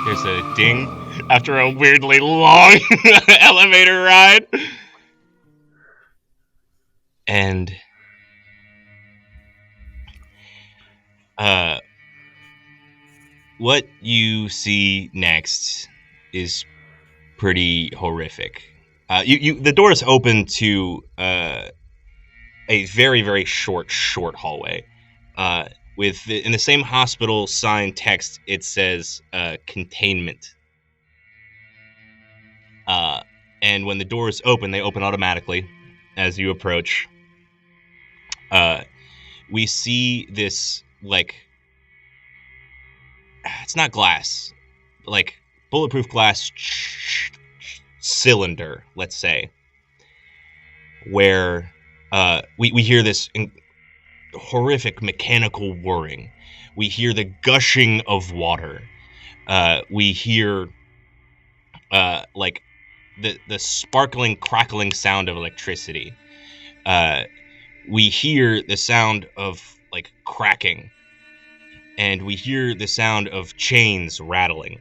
There's a ding after a weirdly long elevator ride. And what you see next is pretty horrific. The doors open to a very, very short hallway. In the same hospital sign text, it says containment. And when the doors open, they open automatically as you approach. We see this, like, it's not glass, like bulletproof glass cylinder, let's say, where we hear this horrific mechanical whirring. We hear the gushing of water. We hear like the sparkling, crackling sound of electricity. We hear the sound of like cracking, and we hear the sound of chains rattling.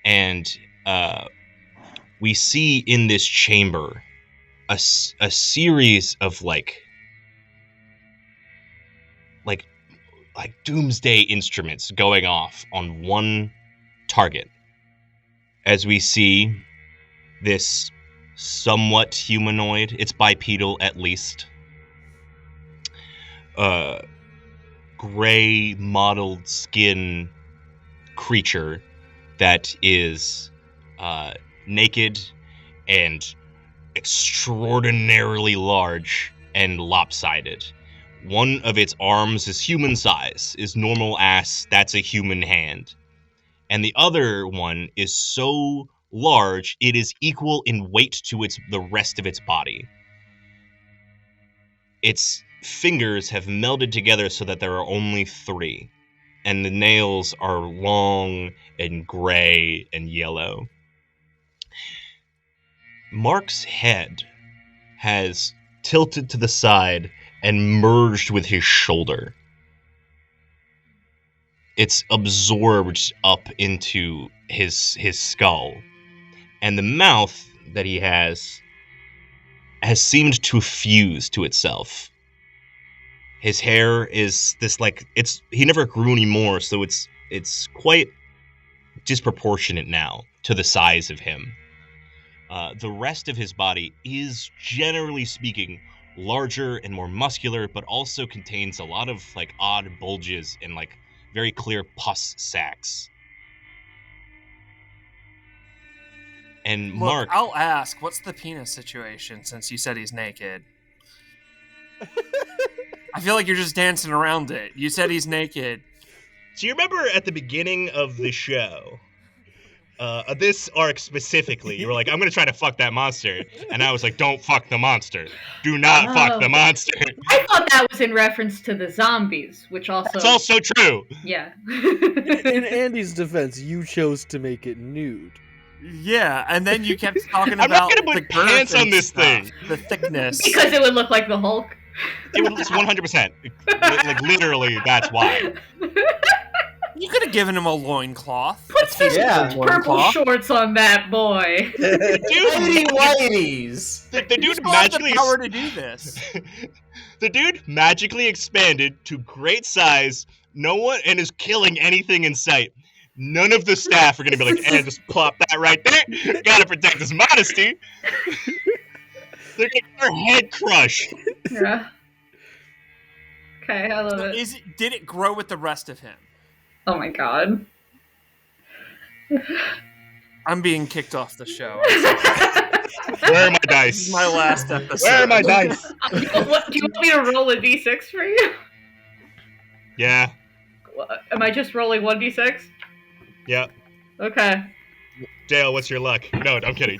And we see in this chamber a series of like doomsday instruments going off on one target, as we see this somewhat humanoid, it's bipedal at least, gray mottled skin creature that is naked and extraordinarily large and lopsided. One of its arms is human size, is normal ass, that's a human hand. And the other one is so large, it is equal in weight to the rest of its body. Its fingers have melded together so that there are only 3, and the nails are long and gray and yellow. Mark's head has tilted to the side and merged with his shoulder. It's absorbed up into his skull. And the mouth that he has seemed to fuse to itself. His hair is this, like, he never grew any more, so it's quite disproportionate now to the size of him. The rest of his body is, generally speaking, larger and more muscular, but also contains a lot of like odd bulges and like very clear pus sacs. And Look, Mark, I'll ask, what's the penis situation since you said he's naked? I feel like you're just dancing around it. You said he's naked. Do you remember at the beginning of the show, this arc specifically, you were like, I'm going to try to fuck that monster. And I was like, don't fuck the monster. Do not fuck the monster. I thought that was in reference to the zombies, which also... That's also true. Yeah. In Andy's defense, you chose to make it nude. Yeah, and then you kept talking about I'm not going to put pants on this thing. The thickness. Because it would look like the Hulk. It would 100%. Like, literally, that's why. You could have given him a loincloth. Put some purple shorts on that boy. Whiteies. The dude magically have the power to do this. The dude magically expanded to great size. No one and is killing anything in sight. None of the staff are going to be like, "And just plop that right there. Got to protect his modesty." They're getting their head crushed. Yeah. Okay, I love it. Did it grow with the rest of him? Oh my god. I'm being kicked off the show. Where are my dice? This is my last episode. Where are my dice? Do you want me to roll a d6 for you? Yeah. Am I just rolling 1d6? Yeah. Okay. Dale, what's your luck? No, I'm kidding.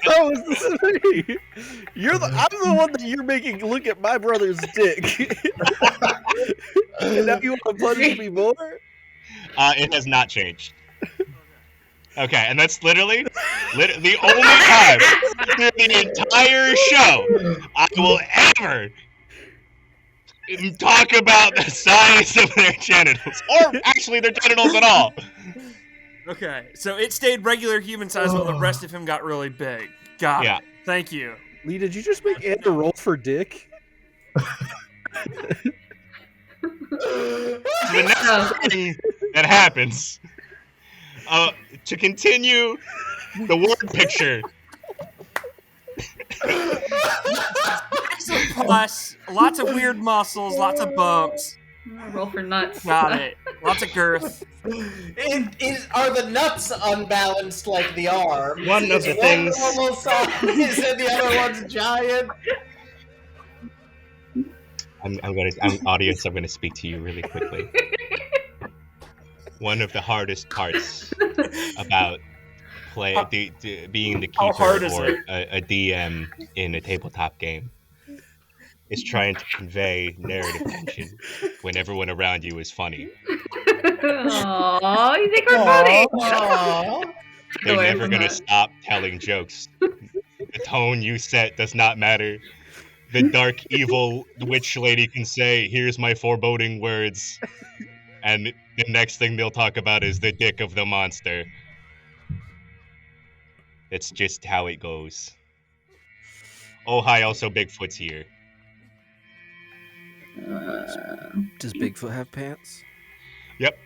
Oh, this is me. I'm the one that you're making look at my brother's dick. And now you want to punish me more? It has not changed. Okay, and that's literally the only time through the entire show I will ever talk about the size of their genitals, or actually their genitals at all. Okay, so it stayed regular human size while the rest of him got really big. Got it. Thank you. Lee, did you just make Andrew roll for dick? So the next thing that happens, to continue the word picture. Lots of pus, lots of weird muscles, lots of bumps. Roll for nuts. Got it. Lots of girth. Are the nuts unbalanced like the arm? One of the things. Normal size and the other one's giant. Audience, I'm gonna speak to you really quickly. One of the hardest parts about being the keeper or a DM in a tabletop game is trying to convey narrative tension when everyone around you is funny. Aww, you think we're funny? They're never gonna stop telling jokes. The tone you set does not matter. The dark, evil witch lady can say, "Here's my foreboding words," and the next thing they'll talk about is the dick of the monster. It's just how it goes. Oh, hi, also Bigfoot's here. Does Bigfoot have pants? Yep.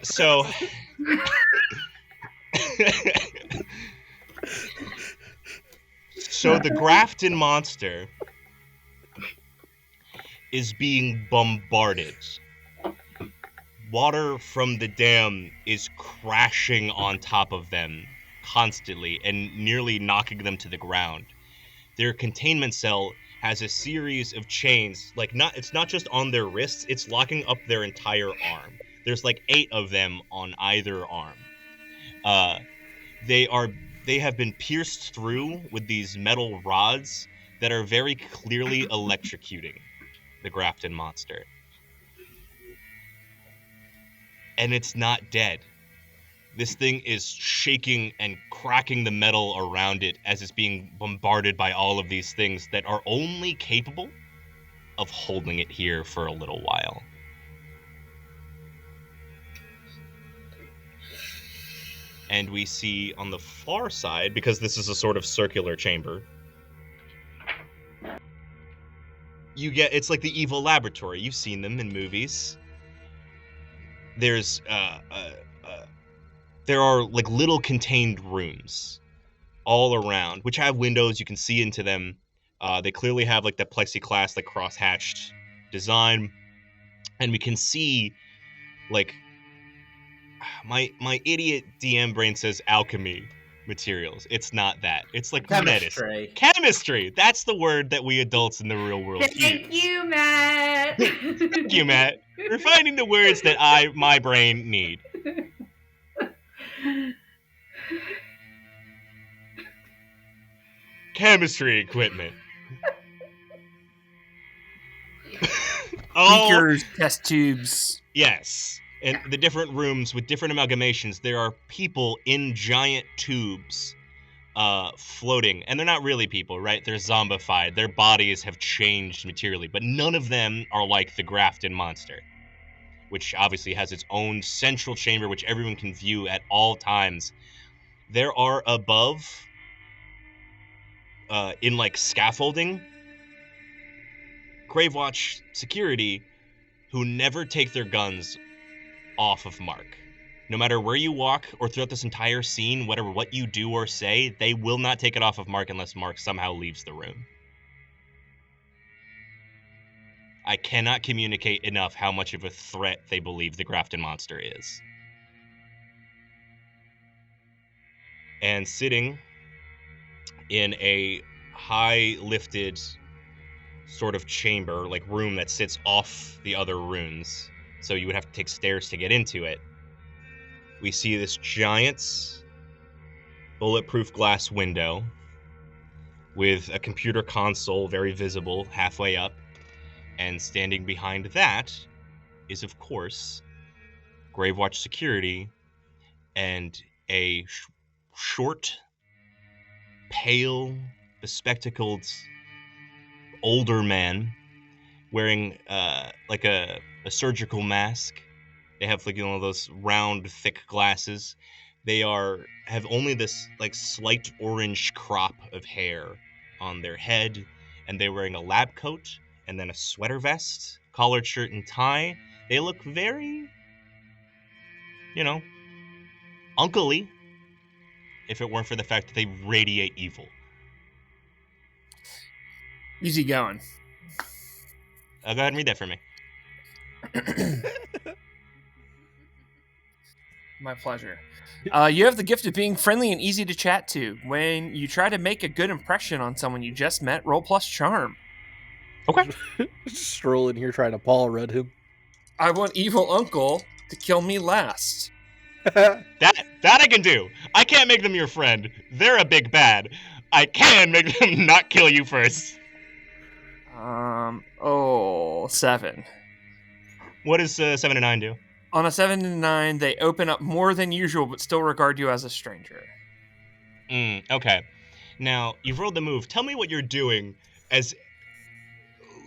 So... So the Grafton monster is being bombarded. Water from the dam is crashing on top of them constantly and nearly knocking them to the ground. Their containment cell has a series of chains, it's not just on their wrists, it's locking up their entire arm. There's 8 of them on either arm. They have been pierced through with these metal rods that are very clearly electrocuting the Grafton monster. And it's not dead. This thing is shaking and cracking the metal around it as it's being bombarded by all of these things that are only capable of holding it here for a little while. And we see on the far side, because this is a sort of circular chamber, it's like the evil laboratory. You've seen them in movies. There are little contained rooms all around, which have windows. You can see into them. They clearly have the plexiglass, cross-hatched design, and we can see my idiot DM brain says alchemy materials. It's not that. It's chemistry. Medicine. Chemistry. That's the word that we adults in the real world use. Thank you, Matt. Thank you, Matt. We're finding the words that my brain need. Chemistry equipment. Beakers, test tubes. Yes. And the different rooms with different amalgamations, there are people in giant tubes floating. And they're not really people, right? They're zombified. Their bodies have changed materially. But none of them are like the Grafton monster, which obviously has its own central chamber, which everyone can view at all times. There are above, in scaffolding, Gravewatch security who never take their guns off of Mark. No matter where you walk or throughout this entire scene, whatever what you do or say, they will not take it off of Mark unless Mark somehow leaves the room. I cannot communicate enough how much of a threat they believe the Grafton monster is. And sitting in a high lifted sort of chamber, room that sits off the other rooms, so you would have to take stairs to get into it, we see this giant bulletproof glass window with a computer console very visible halfway up, and standing behind that is, of course, Gravewatch security and a short, pale, bespectacled older man wearing a surgical mask They have like those round, thick glasses. They have only this like slight orange crop of hair on their head, and they're wearing a lab coat and then a sweater vest, collared shirt and tie. They look very, uncle-y, if it weren't for the fact that they radiate evil. Easy going. Go ahead and read that for me. My pleasure. You have the gift of being friendly and easy to chat to. When you try to make a good impression on someone you just met, roll plus charm. Okay. Just strolling here trying to Paul Rudd him. I want evil uncle to kill me last. That I can do. I can't make them your friend. They're a big bad. I can make them not kill you first. 7. What does 7 and 9 do? On a 7 and 9, they open up more than usual, but still regard you as a stranger. Okay. Now, you've rolled the move. Tell me what you're doing as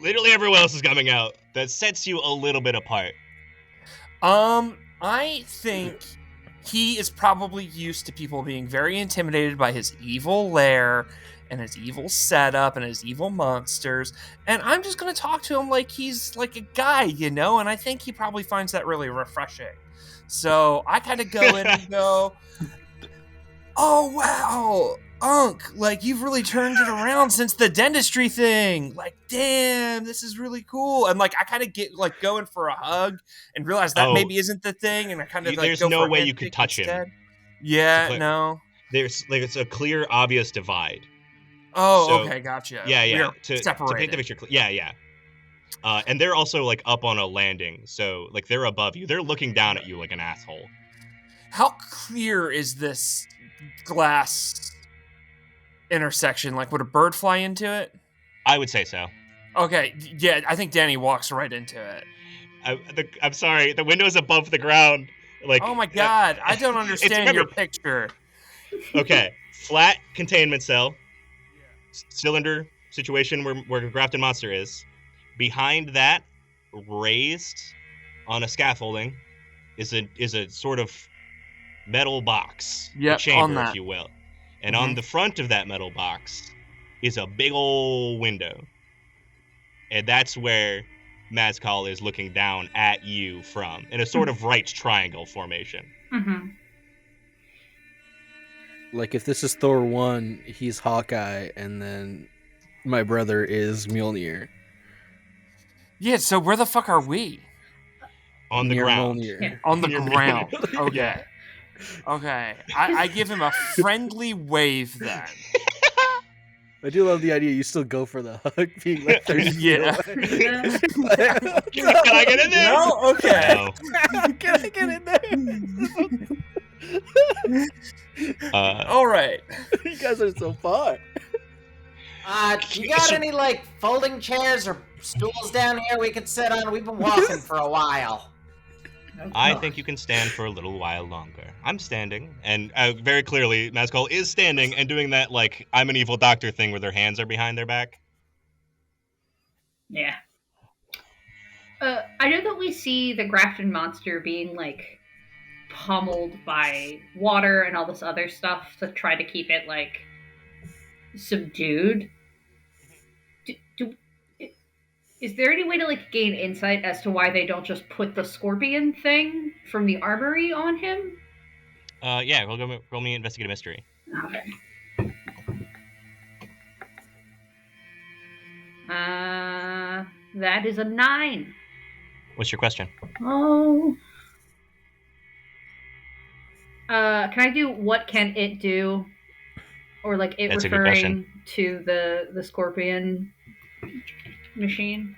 literally everyone else is coming out that sets you a little bit apart. I think he is probably used to people being very intimidated by his evil lair and his evil setup and his evil monsters. And I'm just going to talk to him like he's like a guy, and I think he probably finds that really refreshing. So I kind of go in and go, oh, wow, Unc, like you've really turned it around since the dentistry thing. Like, damn, this is really cool. And like, I kind of get like going for a hug and realize that maybe isn't the thing. And I kind of like, there's no way you could touch him. Yeah, no. There's like, it's a clear, obvious divide. Oh, so, okay, gotcha. Yeah. To paint the picture, yeah. And they're also like up on a landing, so like they're above you. They're looking down at you like an asshole. How clear is this glass intersection? Like, would a bird fly into it? I would say so. Okay, yeah, I think Dani walks right into it. I'm sorry, the window's above the ground. Like, oh my god, I don't understand your picture. Okay, flat containment cell. Cylinder situation where the grafted monster is. Behind that, raised on a scaffolding, is a sort of metal box, a chamber, if you will. And on the front of that metal box is a big old window, and that's where Maskal is looking down at you from, in a sort of right triangle formation. Mm-hmm. Like, if this is Thor 1, he's Hawkeye, and then my brother is Mjolnir. Yeah, so where the fuck are we? On the ground. Yeah. On the ground. Okay. Okay. I give him a friendly wave then. I do love the idea you still go for the hug, being like, yeah. Can I get in there? No? Okay. No. Can I get in there? All right. You guys are so far. You got any, like, folding chairs or stools down here we could sit on? We've been walking for a while. I think you can stand for a little while longer. I'm standing, and very clearly, Maskal is standing and doing that, like, I'm an evil doctor thing where their hands are behind their back. Yeah. I know that we see the grafted monster being, like, pummeled by water and all this other stuff to try to keep it, like, subdued. Is there any way to like gain insight as to why they don't just put the scorpion thing from the armory on him? Yeah, roll me investigate a mystery. Okay. That is a 9. What's your question? Oh. Can I do what can it do? Or like it That's referring to the scorpion machine?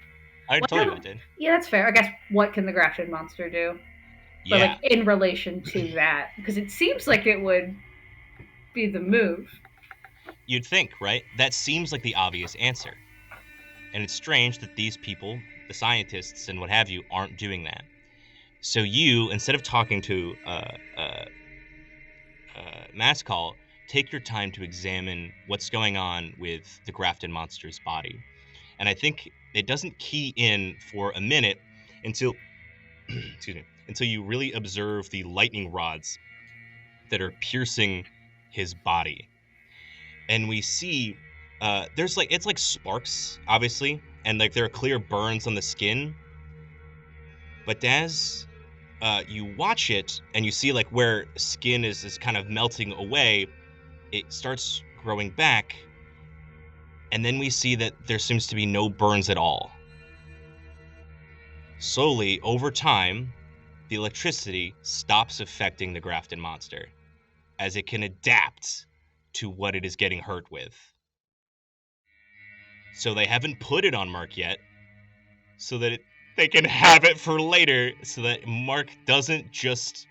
I already told you it did. Yeah, that's fair. I guess what can the grafted monster do? But like in relation to that, because it seems like it would be the move. You'd think, right? That seems like the obvious answer. And it's strange that these people, the scientists and what have you, aren't doing that. So you, instead of talking to Maskal, take your time to examine what's going on with the grafted monster's body. And I think it doesn't key in for a minute until excuse me, until you really observe the lightning rods that are piercing his body. And we see there's like, it's like sparks, obviously, and like there are clear burns on the skin. But as you watch it and you see like where skin is kind of melting away, it starts growing back. And then we see that there seems to be no burns at all. Slowly, over time, the electricity stops affecting the Grafton monster as it can adapt to what it is getting hurt with. So they haven't put it on Mark yet, so that they can have it for later, so that Mark doesn't just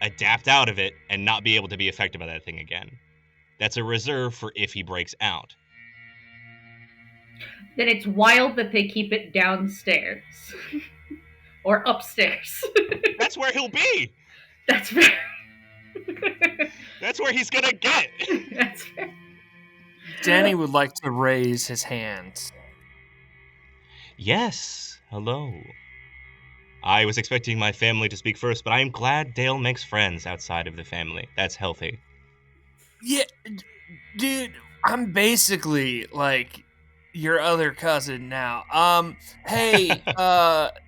adapt out of it and not be able to be affected by that thing again. That's a reserve for if he breaks out. Then it's wild that they keep it downstairs. Or upstairs. That's where he'll be! That's fair. That's where he's gonna get! That's fair. Dani would like to raise his hand. Yes, hello. I was expecting my family to speak first, but I am glad Dale makes friends outside of the family. That's healthy. Yeah, dude, I'm basically like your other cousin now. Hey,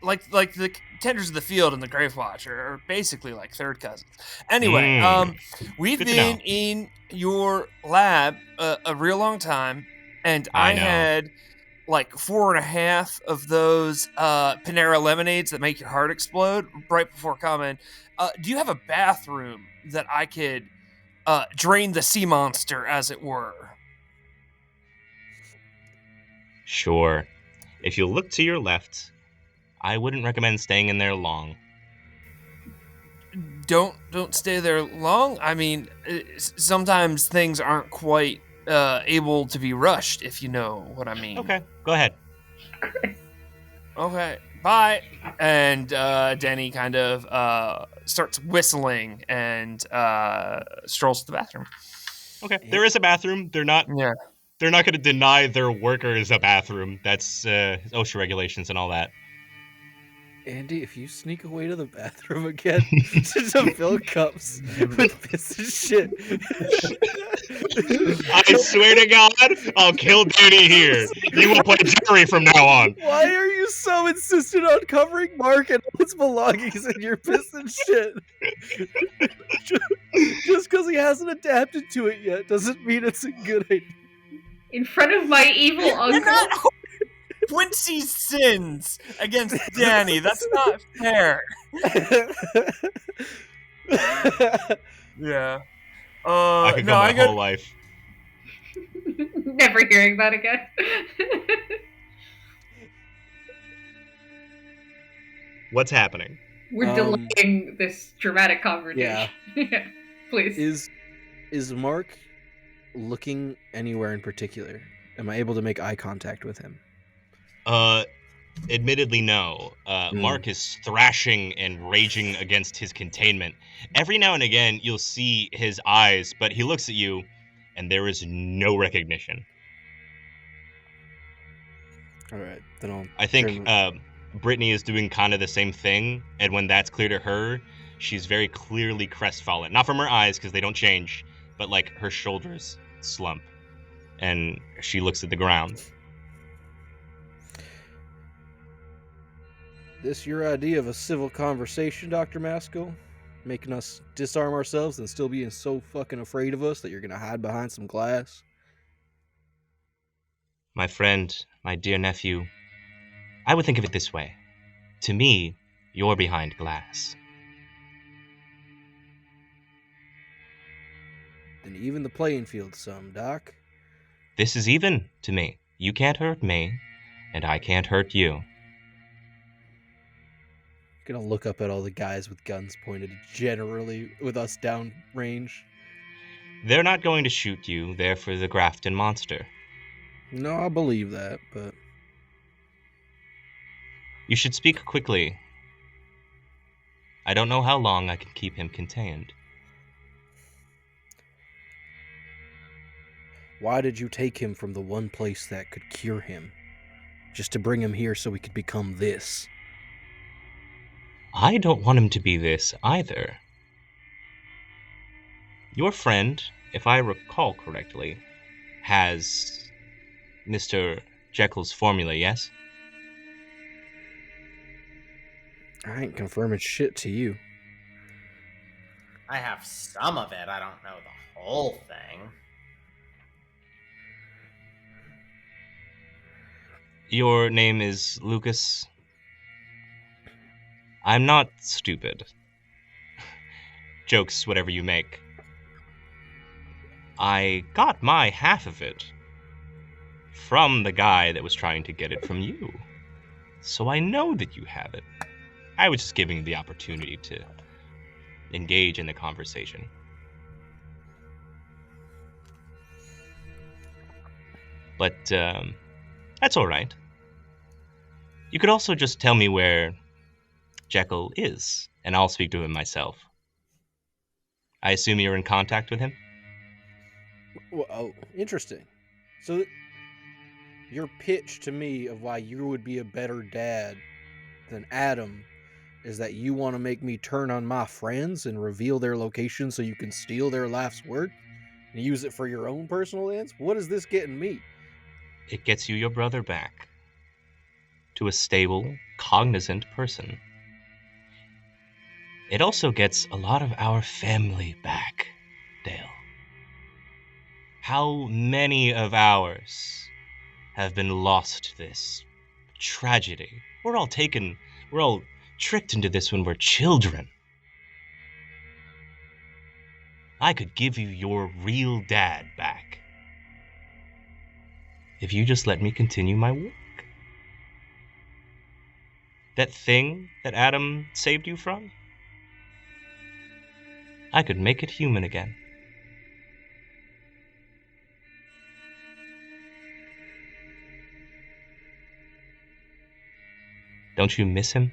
like the Tenders of the Field and the Grave Watcher are basically like third cousins. Anyway, we've Good to been know. in your lab a real long time, and I know. had like 4.5 of those Panera lemonades that make your heart explode right before coming. Do you have a bathroom that I could drain the sea monster, as it were? Sure. If you look to your left, I wouldn't recommend staying in there long. Don't stay there long. I mean, sometimes things aren't quite able to be rushed, if you know what I mean. Okay, go ahead. Okay, bye. And Dani kind of starts whistling and strolls to the bathroom. Okay, there is a bathroom. They're not going to deny their workers a bathroom. That's OSHA regulations and all that. Andy, if you sneak away to the bathroom again to fill cups with piss and shit, I swear to God, I'll kill Dani here. You will play jury from now on. Why are you so insistent on covering Mark and all his belongings in your piss and shit? Just because he hasn't adapted to it yet doesn't mean it's a good idea. In front of my evil uncle. Quincy's sins against Dani. That's not fair. Yeah. I could go my whole life. Never hearing that again. What's happening? We're delaying this dramatic conversation. Yeah. Please. Is Mark looking anywhere in particular? Am I able to make eye contact with him? Admittedly, no. Mark is thrashing and raging against his containment. Every now and again, you'll see his eyes, but he looks at you, and there is no recognition. All right, then I'll... I think Brittany is doing kind of the same thing, and when that's clear to her, she's very clearly crestfallen. Not from her eyes, because they don't change, but like her shoulders slump, and she looks at the ground. This your idea of a civil conversation, Dr. Maskal? Making us disarm ourselves and still being so fucking afraid of us that you're gonna hide behind some glass? My friend, my dear nephew, I would think of it this way. To me, you're behind glass. Then even the playing field some, Doc. This is even to me. You can't hurt me, and I can't hurt you. Gonna look up at all the guys with guns pointed generally with us down range. They're not going to shoot you. They're for the Grafton monster. No, I believe that, but... You should speak quickly. I don't know how long I can keep him contained. Why did you take him from the one place that could cure him? Just to bring him here so we could become this? I don't want him to be this either. Your friend, if I recall correctly, has Mr. Jekyll's formula, yes? I ain't confirming shit to you. I have some of it. I don't know the whole thing. Your name is Lucas? I'm not stupid. Jokes, whatever you make. I got my half of it from the guy that was trying to get it from you. So I know that you have it. I was just giving you the opportunity to engage in the conversation. But that's all right. You could also just tell me where Jekyll is, and I'll speak to him myself. I assume you're in contact with him? Well, oh, interesting. So, your pitch to me of why you would be a better dad than Adam is that you want to make me turn on my friends and reveal their location so you can steal their life's work and use it for your own personal ends? What is this getting me? It gets you your brother back to a stable, cognizant person. It also gets a lot of our family back, Dale. How many of ours have been lost to this tragedy? We're all tricked into this when we're children. I could give you your real dad back if you just let me continue my work. That thing that Adam saved you from, I could make it human again. Don't you miss him?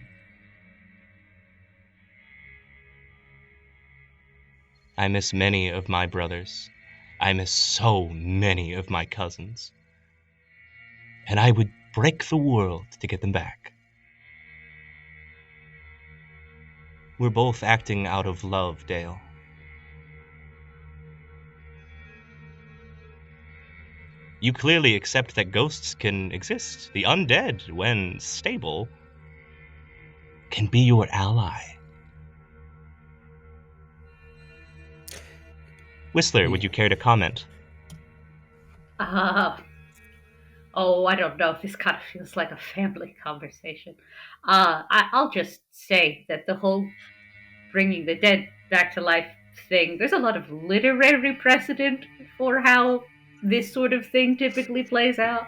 I miss many of my brothers. I miss so many of my cousins. And I would break the world to get them back. We're both acting out of love, Dale. You clearly accept that ghosts can exist. The undead, when stable, can be your ally. Whistler, would you care to comment? I don't know. This kind of feels like a family conversation. I'll just say that the whole bringing the dead back to life thing, there's a lot of literary precedent for how this sort of thing typically plays out.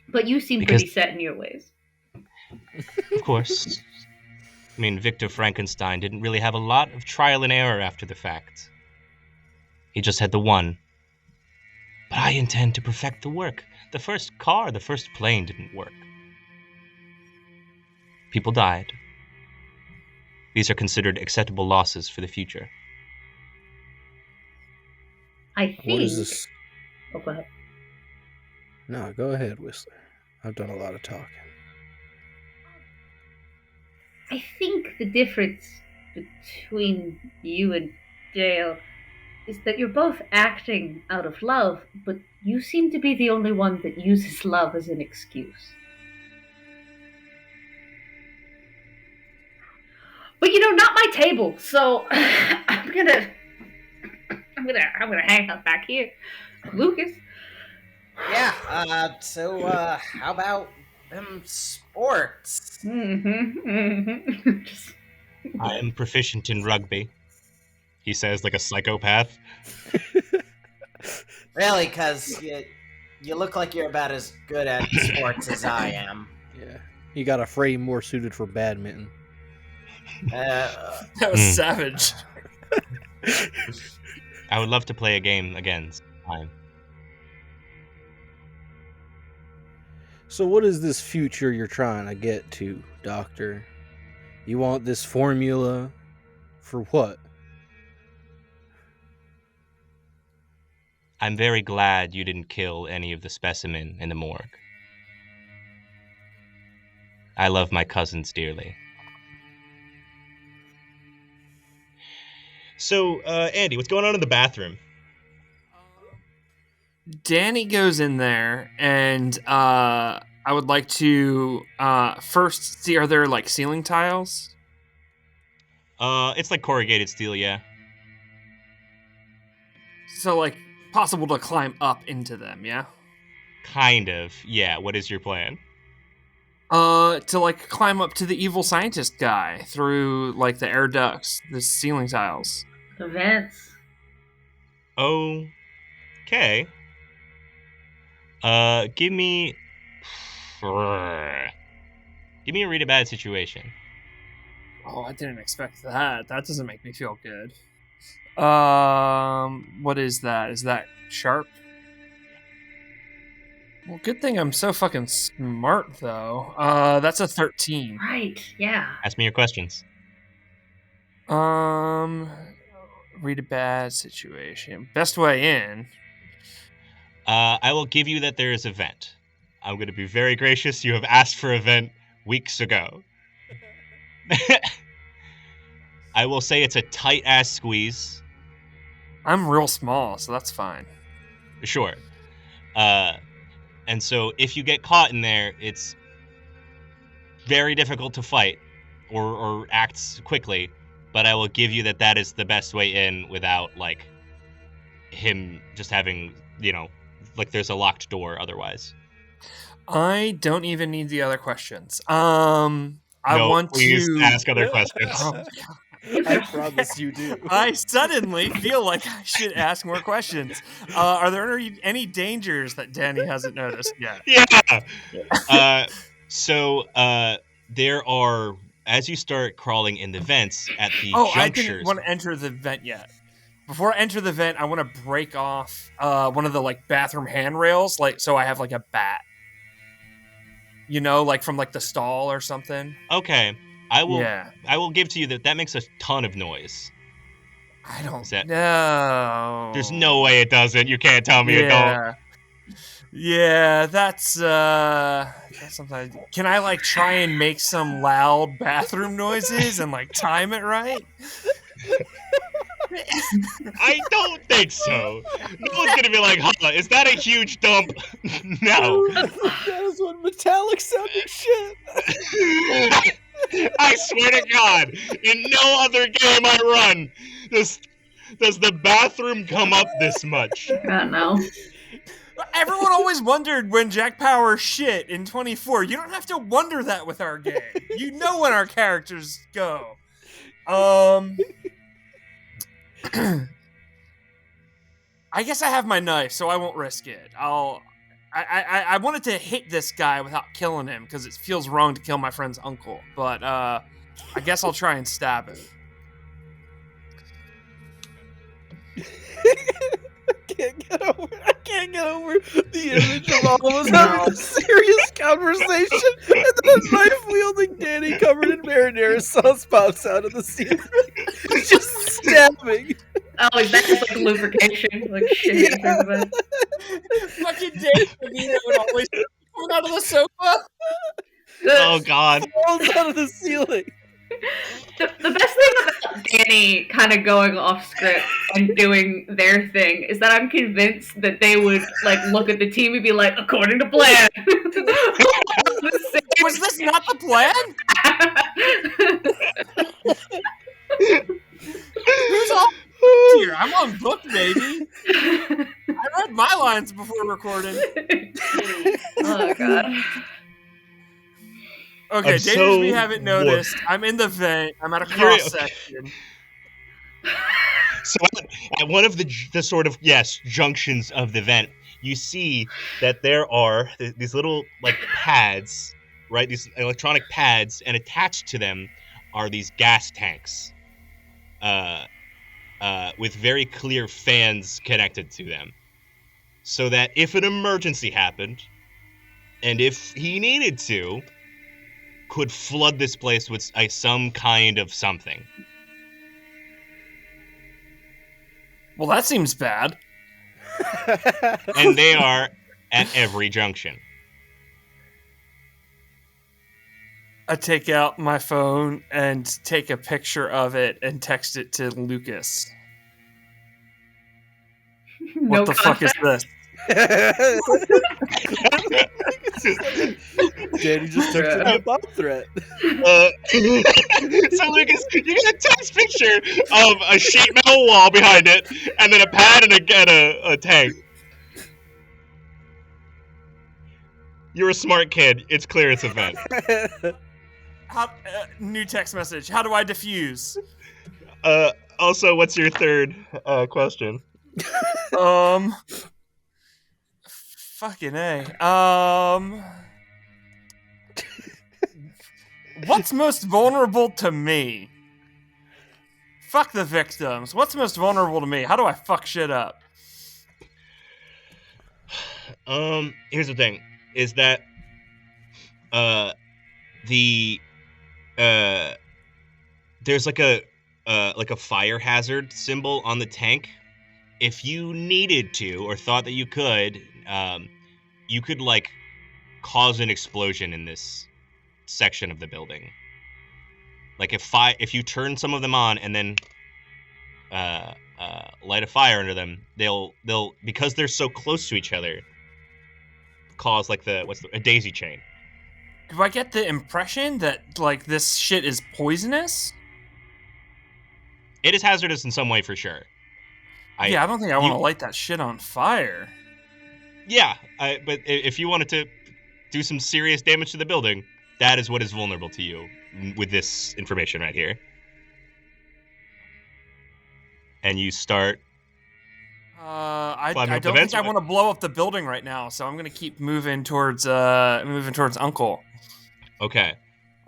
But you seem pretty set in your ways. Of course. I mean, Victor Frankenstein didn't really have a lot of trial and error after the fact. He just had the one. But I intend to perfect the work. The first plane didn't work. People died. These are considered acceptable losses for the future. I think... What is this? Oh, go ahead. No, go ahead, Whistler. I've done a lot of talking. I think the difference between you and Dale is that you're both acting out of love, but you seem to be the only one that uses love as an excuse. But not my table. So I'm gonna hang out back here, Lucas. Yeah. So how about sports? I am proficient in rugby, he says like a psychopath. Really? Because you look like you're about as good at sports as I am. Yeah. You got a frame more suited for badminton. That was savage. I would love to play a game again sometime. So what is this future you're trying to get to, Doctor? You want this formula for what? I'm very glad you didn't kill any of the specimen in the morgue. I love my cousins dearly. So, Andy, what's going on in the bathroom? Dani goes in there, and I would like to first see, are there like ceiling tiles? It's like corrugated steel, yeah. So like possible to climb up into them, yeah? Kind of, yeah. What is your plan? To like climb up to the evil scientist guy through like the air ducts, the ceiling tiles. The vents. Okay. Give me a read a bad situation. Oh, I didn't expect that. That doesn't make me feel good. What is that? Is that sharp? Well, good thing I'm so fucking smart, though. That's a 13. Right, yeah. Ask me your questions. Read a bad situation. Best way in. I will give you that there is a vent. I'm going to be very gracious. You have asked for a vent weeks ago. I will say it's a tight-ass squeeze. I'm real small, so that's fine. Sure. And so if you get caught in there, it's very difficult to fight or act quickly, but I will give you that is the best way in without, like, him just having, like there's a locked door otherwise. I don't even need the other questions. Please ask other questions. Oh, I promise you do. I suddenly feel like I should ask more questions. Are there any dangers that Dani hasn't noticed yet? Yeah. So there are, as you start crawling in the vents at the junctures. I didn't want to enter the vent yet. Before I enter the vent, I want to break off one of the like bathroom handrails, like so I have like a bat. Like from like the stall or something. Okay. I will give to you that makes a ton of noise. I don't know. There's no way it doesn't. You can't tell me it don't. Yeah, that's something. Can I like try and make some loud bathroom noises and like time it right? I don't think so. No one's gonna be like, huh, is that a huge dump? No. That is one metallic sounding shit. I swear to God, in no other game I run does the bathroom come up this much. I don't know. Everyone always wondered when Jack Power shit in 24. You don't have to wonder that with our game. You know when our characters go. I guess I have my knife, so I won't risk it. I wanted to hit this guy without killing him because it feels wrong to kill my friend's uncle. But I guess I'll try and stab him. I can't get over the image of all of us having a serious conversation and then a knife-wielding Dani covered in marinara sauce pops out of the ceiling. Just stabbing. Oh, is that just like lubrication? Like shit. Yeah. Fucking Dave would always come out of the sofa. Oh God. Falls out of the ceiling. The best thing about Dani kind of going off script and doing their thing is that I'm convinced that they would like look at the team and be like, according to plan. Was this not the plan? Who's all here? I'm on book, baby. I read my lines before recording. Oh God. Okay, dangers we haven't noticed. I'm in the vent. I'm at a cross section. So at one of the sort of junctions of the vent, you see that there are these little like pads, right? These electronic pads, and attached to them are these gas tanks, with very clear fans connected to them, so that if an emergency happened, and if he needed to, could flood this place with some kind of something. Well, that seems bad. And they are at every junction. I take out my phone and take a picture of it and text it to Lucas. No What the fuck is context. this? Danny just texted me a bomb threat. So Lucas, you get a text picture of a sheet metal wall behind it, and then a pad and a tank. You're a smart kid. It's clear it's a vent. New text message. How do I defuse? Also, what's your third question? Fucking A. What's most vulnerable to me? Fuck the victims. What's most vulnerable to me? How do I fuck shit up? Here's the thing: is that there's like a fire hazard symbol on the tank. If you needed to or thought that you could like cause an explosion in this section of the building. Like if you turn some of them on and then light a fire under them, they'll because they're so close to each other, cause like a daisy chain. Do I get the impression that like this shit is poisonous? It is hazardous in some way for sure. I don't think I want to light that shit on fire. Yeah, but if you wanted to do some serious damage to the building, that is what is vulnerable to you with this information right here. And you start. I don't think I want to blow up the building right now, so I'm gonna keep moving towards Uncle. Okay.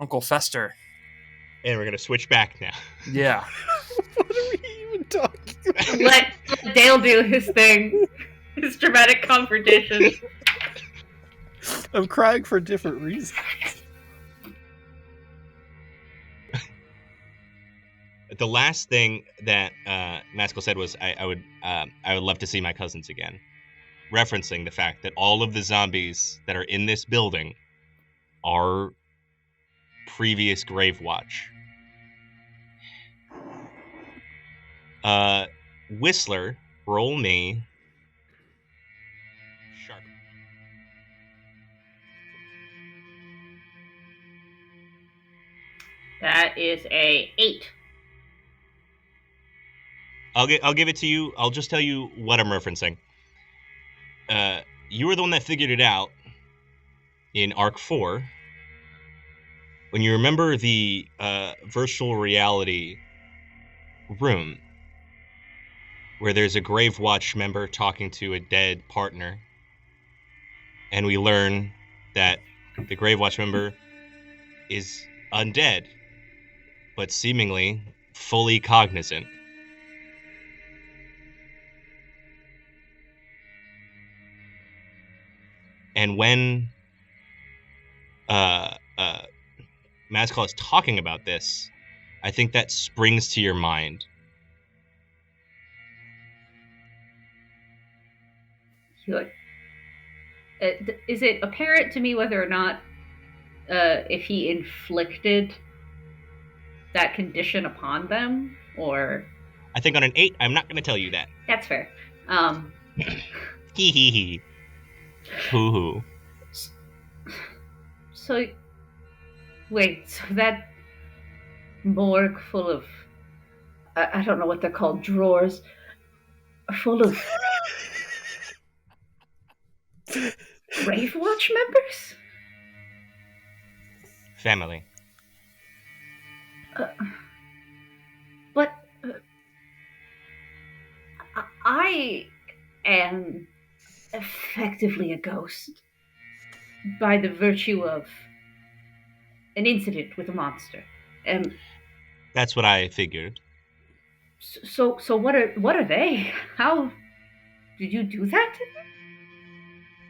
Uncle Fester. And we're gonna switch back now. Yeah. What are we even talking about? Let Dale do his thing. His dramatic confrontation. I'm crying for different reasons. The last thing that Maskal said was, I would love to see my cousins again. Referencing the fact that all of the zombies that are in this building are previous Grave Watch. Whistler, roll me. Sharp. That is a 8. I'll give it to you. I'll just tell you what I'm referencing. You were the one that figured it out in Arc 4. When you remember the virtual reality room where there's a Grave Watch member talking to a dead partner, and we learn that the Grave Watch member is undead, but seemingly fully cognizant. And when Maskal is talking about this, I think that springs to your mind. Is it apparent to me whether or not if he inflicted that condition upon them, or? I think on an 8, I'm not going to tell you that. That's fair. Hee hee hee. Hoo hoo. So, wait, so that morgue full of, I don't know what they're called, drawers, full of Grave Watch members? Family. But I am effectively a ghost by the virtue of an incident with a monster. That's what I figured. So what are they? How did you do that to them?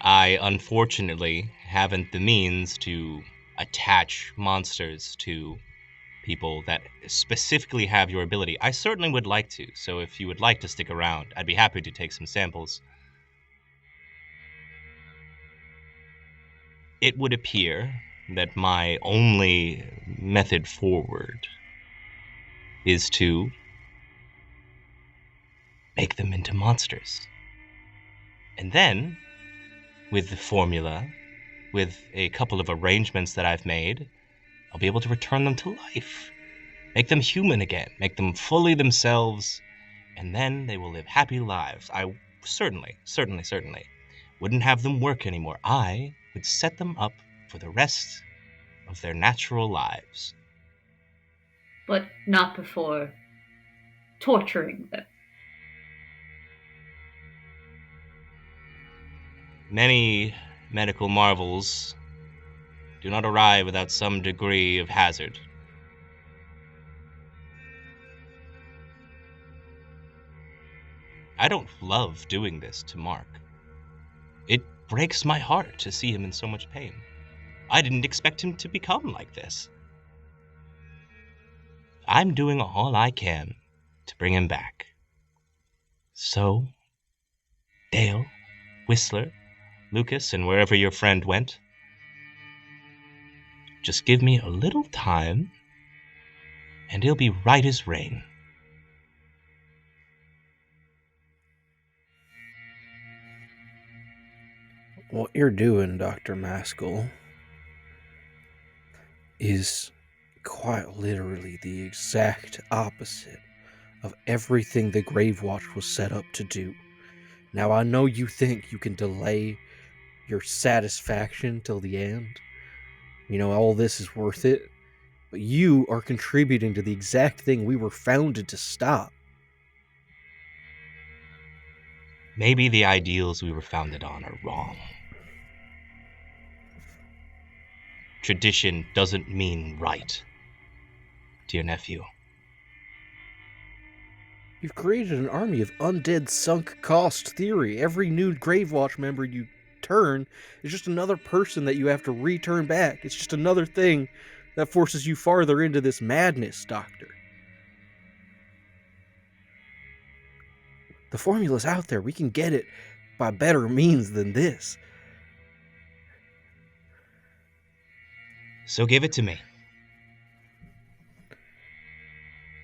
I unfortunately haven't the means to attach monsters to people that specifically have your ability. I certainly would like to, so if you would like to stick around, I'd be happy to take some samples. It would appear that my only method forward is to make them into monsters. And then, with the formula, with a couple of arrangements that I've made, I'll be able to return them to life. Make them human again. Make them fully themselves. And then they will live happy lives. I certainly wouldn't have them work anymore. I would set them up for the rest of their natural lives. But not before torturing them. Many medical marvels do not arrive without some degree of hazard. I don't love doing this to Mark. It breaks my heart to see him in so much pain. I didn't expect him to become like this. I'm doing all I can to bring him back. So, Dale, Whistler, Lucas, and wherever your friend went, just give me a little time, and he'll be right as rain. What you're doing, Dr. Maskal, is quite literally the exact opposite of everything the Grave Watch was set up to do. Now, I know you think you can delay your satisfaction till the end. You know, all this is worth it. But you are contributing to the exact thing we were founded to stop. Maybe the ideals we were founded on are wrong. Tradition doesn't mean right, dear nephew. You've created an army of undead sunk cost theory. Every new Grave Watch member you turn is just another person that you have to return back. It's just another thing that forces you farther into this madness, Doctor. The formula's out there. We can get it by better means than this. So give it to me.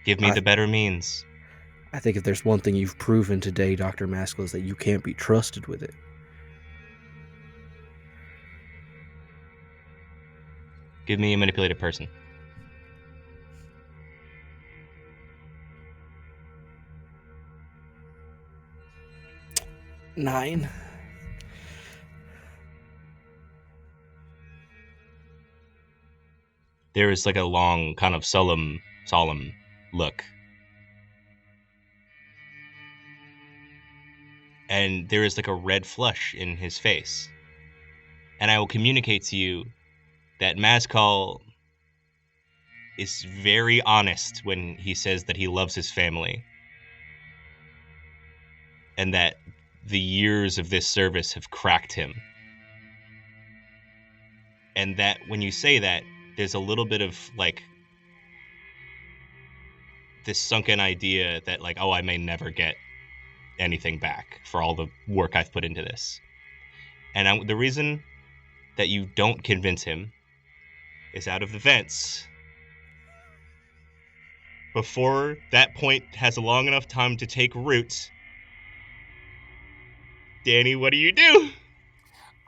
Give me the better means. I think if there's one thing you've proven today, Dr. Maskal, is that you can't be trusted with it. Give me a manipulated person. Nine. There is like a long, kind of solemn look. And there is like a red flush in his face. And I will communicate to you that Maskal is very honest when he says that he loves his family. And that the years of this service have cracked him. And that when you say that, there's a little bit of like this sunken idea that like, oh, I may never get anything back for all the work I've put into this. And the reason that you don't convince him is out of the vents. Before that point has a long enough time to take root, Dani, what do you do?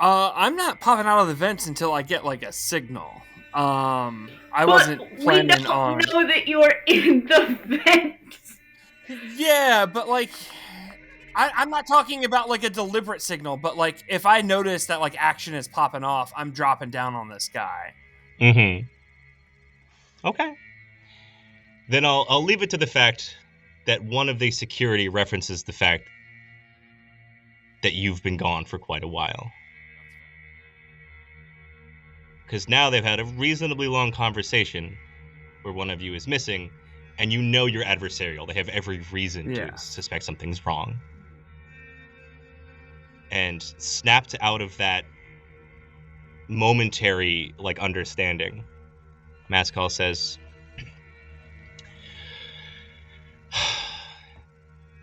I'm not popping out of the vents until I get like a signal. I wasn't planning on. We don't know that you are in the vents. Yeah, but like, I'm not talking about like a deliberate signal, but like if I notice that like action is popping off, I'm dropping down on this guy. Mm-hmm. Okay. Then I'll leave it to the fact that one of the security references the fact that you've been gone for quite a while. Because now they've had a reasonably long conversation where one of you is missing, and you know you're adversarial. They have every reason to suspect something's wrong. And snapped out of that momentary, like, understanding, Maskal says,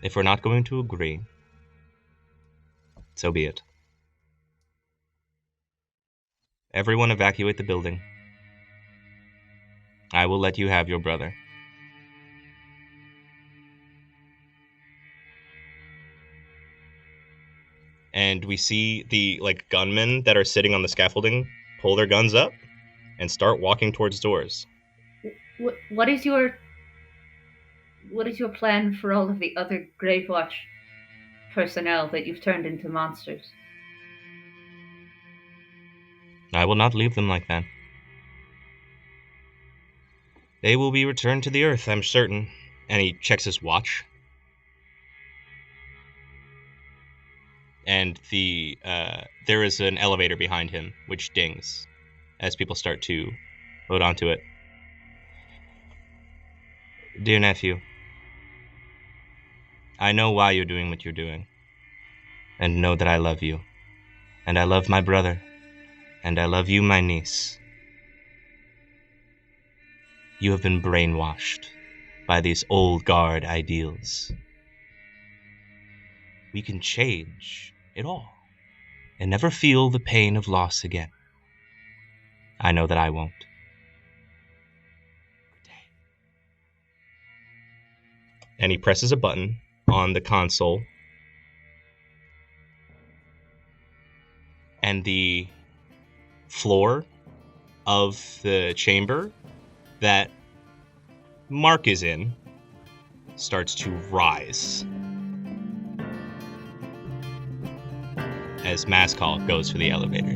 if we're not going to agree, so be it. Everyone evacuate the building. I will let you have your brother. And we see the gunmen that are sitting on the scaffolding pull their guns up and start walking towards doors. What is your plan for all of the other Grave Watch personnel that you've turned into monsters? I will not leave them like that. They will be returned to the Earth, I'm certain. And he checks his watch. And there is an elevator behind him, which dings as people start to load onto it. Dear nephew, I know why you're doing what you're doing, and know that I love you, and I love my brother, and I love you, my niece. You have been brainwashed by these old guard ideals. We can change it all and never feel the pain of loss again. I know that I won't. And he presses a button on the console, and the floor of the chamber that Mark is in starts to rise as Maskal goes for the elevator.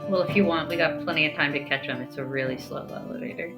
Well, if you want, we got plenty of time to catch him. It's a really slow elevator.